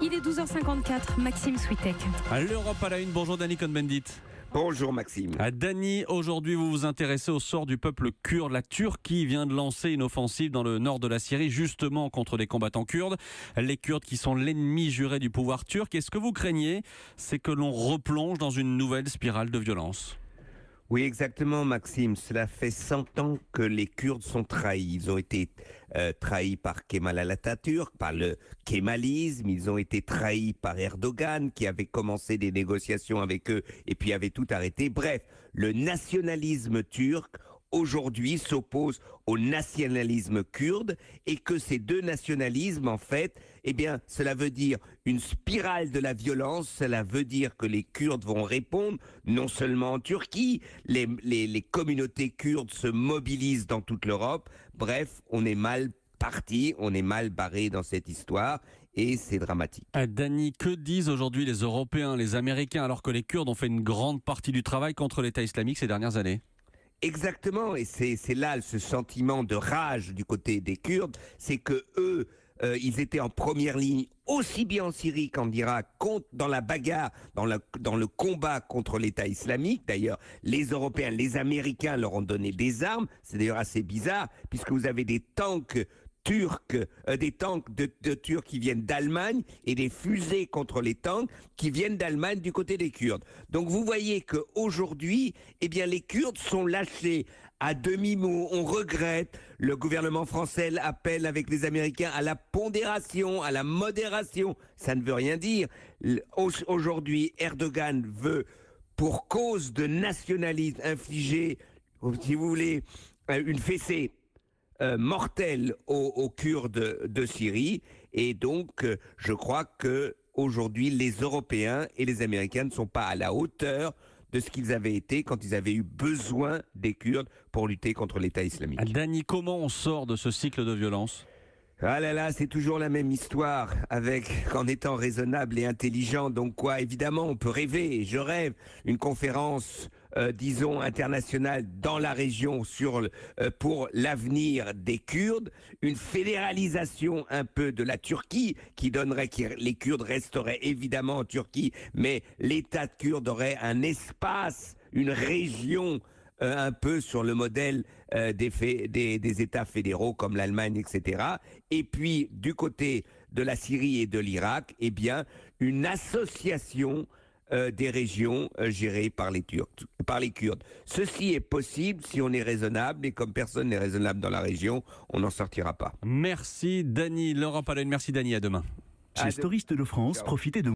Il est 12h54, Maxime Switek. L'Europe à la une, bonjour Dany Cohn-Bendit. Bonjour Maxime. Dany, aujourd'hui vous vous intéressez au sort du peuple kurde. La Turquie vient de lancer une offensive dans le nord de la Syrie, justement contre les combattants kurdes. Les Kurdes qui sont l'ennemi juré du pouvoir turc. Et ce que vous craignez, c'est que l'on replonge dans une nouvelle spirale de violence. Oui, exactement Maxime. Cela fait 100 ans que les Kurdes sont trahis. Ils ont été trahis par Kemal Atatürk, par le kémalisme. Ils ont été trahis par Erdogan, qui avait commencé des négociations avec eux et puis avait tout arrêté. Bref, le nationalisme turc aujourd'hui s'oppose au nationalisme kurde, et que ces deux nationalismes, en fait, eh bien, cela veut dire une spirale de la violence. Cela veut dire que les Kurdes vont répondre, non seulement en Turquie, les communautés kurdes se mobilisent dans toute l'Europe. Bref, on est mal parti, on est mal barré dans cette histoire. Et c'est dramatique. Dany, que disent aujourd'hui les Européens, les Américains, alors que les Kurdes ont fait une grande partie du travail contre l'État islamique ces dernières années ? Exactement, et c'est là ce sentiment de rage du côté des Kurdes, c'est que eux, ils étaient en première ligne, aussi bien en Syrie qu'en Irak, dans la bagarre, dans le combat contre l'État islamique. D'ailleurs, les Européens, les Américains leur ont donné des armes. C'est d'ailleurs assez bizarre, puisque vous avez des tanks turcs, des tanks de Turcs qui viennent d'Allemagne et des fusées contre les tanks qui viennent d'Allemagne du côté des Kurdes. Donc vous voyez qu'aujourd'hui, eh bien, les Kurdes sont lâchés à demi-mot. On regrette. Le gouvernement français appelle avec les Américains à la pondération, à la modération. Ça ne veut rien dire. Aujourd'hui, Erdogan veut, pour cause de nationalisme, infliger, si vous voulez, une fessée mortelle aux Kurdes de Syrie. Et donc, je crois que aujourd'hui, les Européens et les Américains ne sont pas à la hauteur de ce qu'ils avaient été quand ils avaient eu besoin des Kurdes pour lutter contre l'État islamique. Dany, comment on sort de ce cycle de violence ? Ah là là, c'est toujours la même histoire, en étant raisonnable et intelligent. Donc quoi, évidemment, on peut rêver, et je rêve, une conférence, disons, internationale dans la région pour l'avenir des Kurdes, une fédéralisation un peu de la Turquie, qui donnerait que les Kurdes resteraient évidemment en Turquie, mais l'État kurde aurait un espace, une région, un peu sur le modèle des États fédéraux comme l'Allemagne, etc. Et puis, du côté de la Syrie et de l'Irak, eh bien, une association des régions gérées par les Kurdes. Ceci est possible si on est raisonnable, et comme personne n'est raisonnable dans la région, on n'en sortira pas. Merci Dany, l'Europe à la une. Merci Dany, à demain. Chez Storiste de France, profitez de